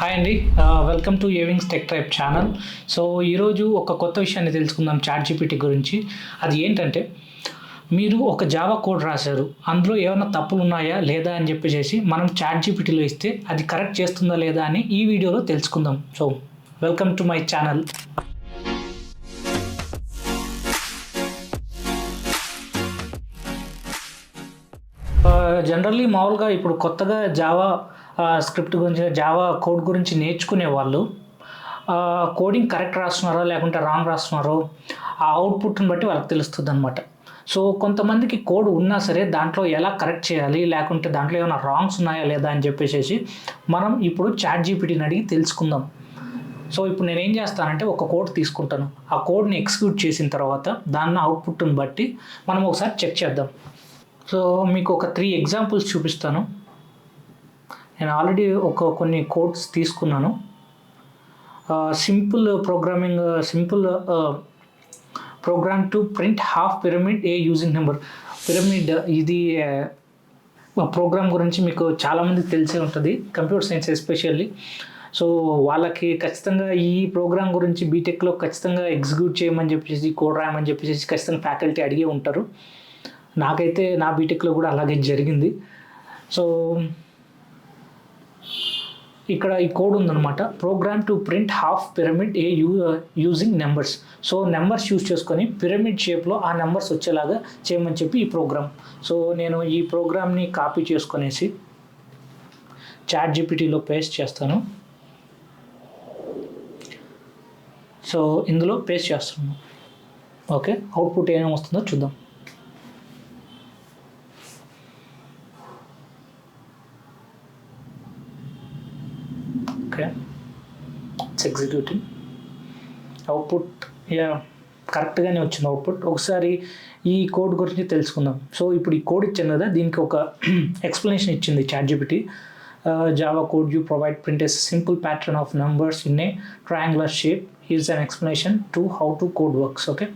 Hi అండి, welcome to Avings tech type channel. So ఈరోజు ఒక కొత్త విషయాన్ని తెలుసుకుందాం చాట్ జీపీటీ గురించి. అది ఏంటంటే, మీరు ఒక జావా కోడ్ రాశారు, అందులో ఏమైనా తప్పులు ఉన్నాయా లేదా అని చెప్పేసి మనం చాట్ జీపీటీలో ఇస్తే అది కరెక్ట్ చేస్తుందా లేదా అని ఈ వీడియోలో తెలుసుకుందాం. So welcome to my channel. Generally మామూలుగా ఇప్పుడు కొత్తగా జావా స్క్రిప్ట్ గురించి, జావా కోడ్ గురించి నేర్చుకునే వాళ్ళు కోడింగ్ కరెక్ట్ రాస్తున్నారో లేకుంటే రాంగ్ రాస్తున్నారో ఆ అవుట్పుట్ని బట్టి వాళ్ళకి తెలుస్తుంది అనమాట. సో కొంతమందికి కోడ్ ఉన్నా సరే దాంట్లో ఎలా కరెక్ట్ చేయాలి, లేకుంటే దాంట్లో ఏమైనా రాంగ్స్ ఉన్నాయా లేదా అని చెప్పేసి మనం ఇప్పుడు చాట్ జీపీటీని అడిగి తెలుసుకుందాం. సో ఇప్పుడు నేను ఏం చేస్తానంటే ఒక కోడ్ తీసుకుంటాను, ఆ కోడ్ని ఎగ్జిక్యూట్ చేసిన తర్వాత దాన్ని అవుట్పుట్ని బట్టి మనం ఒకసారి చెక్ చేద్దాం. సో మీకు ఒక 3 ఎగ్జాంపుల్స్ చూపిస్తాను. నేను ఆల్రెడీ కొన్ని కోడ్స్ తీసుకున్నాను. Simple program to print half pyramid a using number. Pyramid ఇది ప్రోగ్రామ్ గురించి మీకు చాలామందికి తెలిసే ఉంటుంది, కంప్యూటర్ సైన్స్ ఎస్పెషల్లీ. సో వాళ్ళకి ఖచ్చితంగా ఈ ప్రోగ్రామ్ గురించి బీటెక్లో ఖచ్చితంగా ఎగ్జిక్యూట్ చేయమని చెప్పేసి, కోడ్ రాయమని చెప్పేసి ఖచ్చితంగా ఫ్యాకల్టీ అడిగే ఉంటారు. నాకైతే నా బీటెక్లో కూడా అలాగే జరిగింది. సో ఇక్కడ ఈ కోడ్ ఉందన్నమాట, program to print half pyramid a using numbers. So numbers use చేసుకొని పిరమిడ్ షేప్లో ఆ నెంబర్స్ వచ్చేలాగా చేయమని చెప్పి ఈ ప్రోగ్రామ్. సో నేను ఈ ప్రోగ్రామ్ని కాపీ చేసుకొనేసి చాట్ జీపీటీలో పేస్ట్ చేస్తాను. సో ఇందులో పేస్ట్ చేస్తున్నాను. ఓకే, అవుట్పుట్ ఏమేమి వస్తుందో చూద్దాం. Okay, it's executing. అవుట్పుట్ కరెక్ట్గానే వచ్చింది అవుట్పుట్. ఒకసారి ఈ కోడ్ గురించి తెలుసుకుందాం. సో ఇప్పుడు ఈ కోడ్ ఇచ్చాను కదా, దీనికి ఒక ఎక్స్ప్లెనేషన్ ఇచ్చింది chat GPT. Java code you provide print a simple pattern of numbers in a triangular shape is an explanation to how to code works. Okay,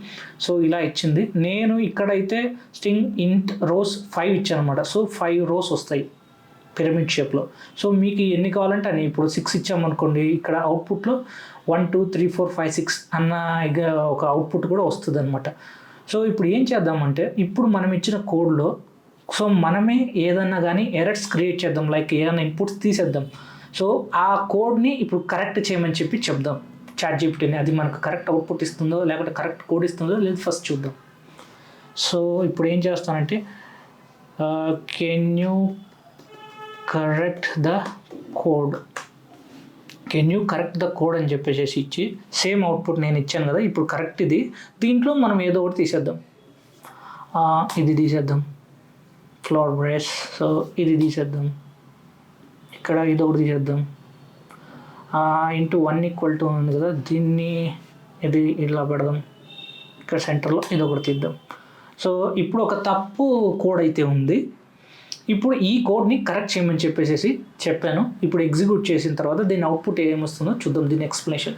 so ఇలా ఇచ్చింది. నేను ఇక్కడైతే స్ట్రింగ్ ఇంట్ రోస్ 5 ఇచ్చాను అనమాట. సో 5 రోస్ వస్తాయి pyramid షేప్లో. So మీకు ఎన్ని కావాలంటే అని, ఇప్పుడు 6 ఇచ్చామనుకోండి, ఇక్కడ అవుట్పుట్లో 1 2 3 4 5 6 అన్న ఒక అవుట్పుట్ కూడా వస్తుంది అనమాట. సో ఇప్పుడు ఏం చేద్దామంటే, ఇప్పుడు మనం ఇచ్చిన కోడ్లో సో మనమే ఏదన్నా కానీ ఎరర్స్ క్రియేట్ చేద్దాం, లైక్ ఏదైనా ఇన్పుట్స్ తీసేద్దాం. సో ఆ కోడ్ని ఇప్పుడు కరెక్ట్ చేయమని చెప్పి చెప్దాం చాట్ జీపీటీని. అది మనకు కరెక్ట్ అవుట్పుట్ ఇస్తుందో లేకపోతే కరెక్ట్ కోడ్ ఇస్తుందో లేదు ఫస్ట్ చూద్దాం. సో ఇప్పుడు ఏం చేస్తానంటే, can you correct the code అని చెప్పేసి ఇచ్చి, సేమ్ అవుట్పుట్ నేను ఇచ్చాను కదా, ఇప్పుడు కరెక్ట్ ఇది. దీంట్లో మనం ఏదో ఒకటి తీసేద్దాం. ఇది తీసేద్దాం, ఫ్లవర్ బ్రేస్. సో ఇది తీసేద్దాం, ఇక్కడ ఇది ఒకటి తీసేద్దాం. ఇంటూ 1 = ఉంది కదా, దీన్ని ఇది ఇలా పెడదాం. ఇక్కడ సెంటర్లో ఇది ఒకటి తీద్దాం. సో ఇప్పుడు ఒక తప్పు కోడ్ అయితే ఉంది. ఇప్పుడు ఈ కోడ్ని కరెక్ట్ చేయమని చెప్పేసి చెప్పాను. ఇప్పుడు ఎగ్జిక్యూట్ చేసిన తర్వాత దీని అవుట్పుట్ ఏమొస్తుందో చూద్దాం, దీని ఎక్స్ప్లెనేషన్.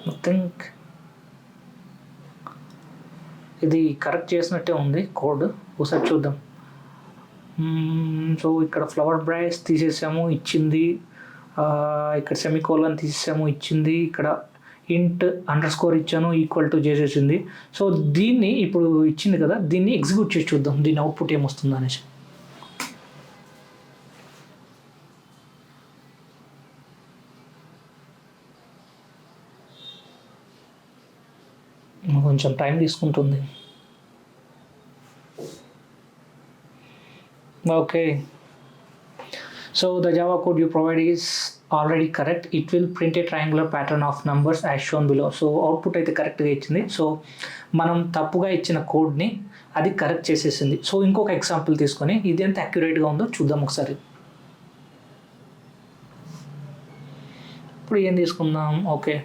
ఐ థింక్ ఇది కరెక్ట్ చేసినట్టే ఉంది కోడ్, ఒకసారి చూద్దాం. సో ఇక్కడ ఫ్లవర్ బ్రైస్ తీసేసాము, ఇచ్చింది. ఇక్కడ సెమికోలన్ తీసేసాము, ఇచ్చింది. ఇక్కడ ఇంట్ _ ఇచ్చాను, ఈక్వల్ టు చేసేసింది. సో దీన్ని ఇప్పుడు ఇచ్చింది కదా, దీన్ని ఎగ్జిక్యూట్ చేసి చూద్దాం దీని అవుట్పుట్ ఏమొస్తుందో అనేసి. కొంచెం టైం తీసుకుంటుంది. Okay, so the Java code you provide is already correct. It will print a triangular pattern of numbers as shown below. So output అయితే కరెక్ట్గా ఇచ్చింది. సో మనం తప్పుగా ఇచ్చిన కోడ్ని అది కరెక్ట్ చేసేసింది. సో ఇంకొక ఎగ్జాంపుల్ తీసుకొని ఇది ఎంత అక్యురేట్గా ఉందో చూద్దాం ఒకసారి. ఇప్పుడు ఏం తీసుకుందాం, okay,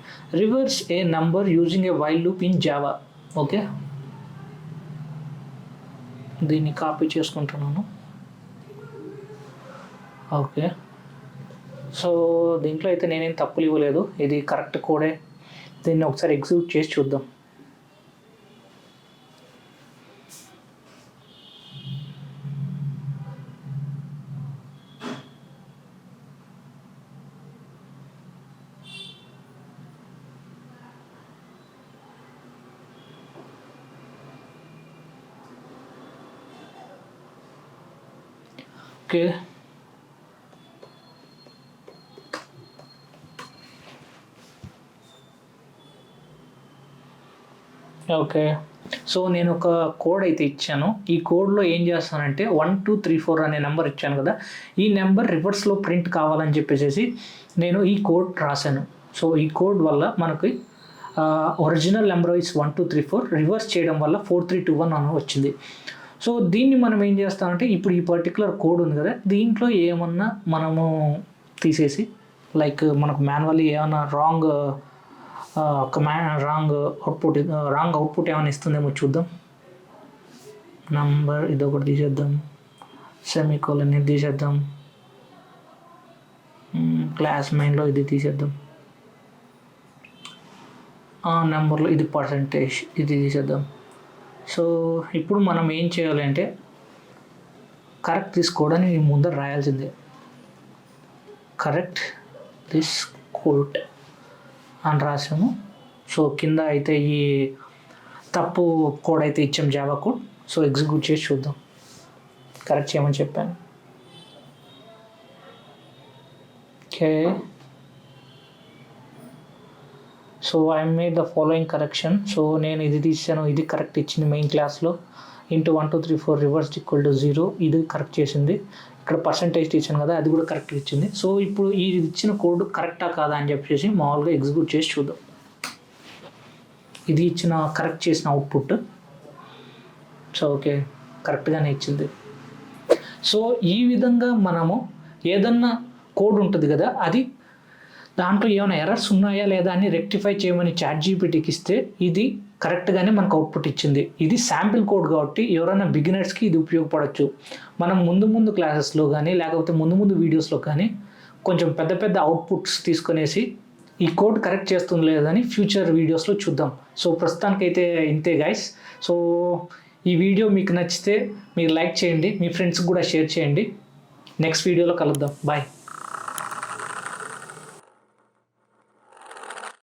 reverse A number using a while loop in Java. Okay, దీన్ని కాపీ చేసుకుంటున్నాను. ఓకే, సో దీంట్లో అయితే నేనేం తప్పులు ఇవ్వలేదు, ఇది కరెక్ట్ కోడే. దీన్ని ఒకసారి ఎగ్జిక్యూట్ చేసి చూద్దాం. Okay, okay. సో నేను ఒక కోడ్ అయితే ఇచ్చాను. ఈ కోడ్‌లో ఏం చేస్తానంటే 1234 అనే నెంబర్ ఇచ్చాను కదా! ఈ నెంబర్ రివర్స్‌లో ప్రింట్ కావాలని చెప్పేసేసి నేను ఈ కోడ్ రాశాను. సో ఈ కోడ్ వల్ల మనకి ఒరిజినల్ నెంబర్ ఈస్ 1234 రివర్స్ చేయడం వల్ల 4321 అని వచ్చింది. సో దీన్ని మనం ఏం చేస్తామంటే ఇప్పుడు ఈ పర్టిక్యులర్ కోడ్ ఉంది కదా! దీంట్లో ఏమన్నా మనము తీసేసి లైక్ మనకు మాన్యువల్లీ ఏమన్నా రాంగ్ రాంగ్ అవుట్పుట్ ఏమైనా ఇస్తుందేమో చూద్దాం. నంబర్ ఇదొకటి తీసేద్దాం, సెమీకోలన్ ఇది తీసేద్దాం, క్లాస్ మెయిన్లో ఇది తీసేద్దాం, నెంబర్లో ఇది పర్సంటేజ్ ఇది తీసేద్దాం. సో ఇప్పుడు మనం ఏం చేయాలి అంటే కరెక్ట్ తీసుకోవడానికి ముందర రాయాల్సిందే, కరెక్ట్ దిస్ కోడ్ అని రాసాము. సో కింద అయితే ఈ తప్పు కోడ్ అయితే ఇచ్చాం, జావా కోడ్. సో ఎగ్జిక్యూట్ చేసి చూద్దాం, కరెక్ట్ చేయమని చెప్పాను. Okay, so I made the following correction. So నేను ఇది తీసాను, ఇది కరెక్ట్ ఇచ్చింది మెయిన్ క్లాస్లో. ఇంటూ 1234 రివర్స్ ఈక్వల్ టు 0 ఇది కరెక్ట్ చేసింది. ఇక్కడ పర్సంటేజ్ ఇచ్చాను కదా, అది కూడా కరెక్ట్ ఇచ్చింది. సో ఇప్పుడు ఈ ఇచ్చిన కోడ్ కరెక్టా కాదా అని చెప్పేసి మామూలుగా ఎగ్జిక్యూట్ చేసి చూద్దాం. ఇది ఇచ్చిన కరెక్ట్ చేసిన అవుట్పుట్. సో ఓకే, కరెక్ట్గానే ఇచ్చింది. సో ఈ విధంగా మనము ఏదన్నా కోడ్ ఉంటుంది కదా, అది దాంట్లో ఏమైనా ఎర్రర్స్ ఉన్నాయా లేదా అని రెక్టిఫై చేయమని ChatGPTకి ఇస్తే ఇది కరెక్ట్గానే మనకు అవుట్పుట్ ఇచ్చింది. ఇది శాంపిల్ కోడ్ కాబట్టి ఎవరైనా బిగినర్స్కి ఇది ఉపయోగపడవచ్చు. మనం ముందు క్లాసెస్లో కానీ లేకపోతే ముందు వీడియోస్లో కానీ కొంచెం పెద్ద అవుట్పుట్స్ తీసుకునేసి ఈ కోడ్ కరెక్ట్ చేస్తుంది లేదని ఫ్యూచర్ వీడియోస్లో చూద్దాం. సో ప్రస్తుతానికైతే ఇంతే గైస్. సో ఈ వీడియో మీకు నచ్చితే మీరు లైక్ చేయండి, మీ ఫ్రెండ్స్కి కూడా షేర్ చేయండి. నెక్స్ట్ వీడియోలో కలుద్దాం. బాయ్.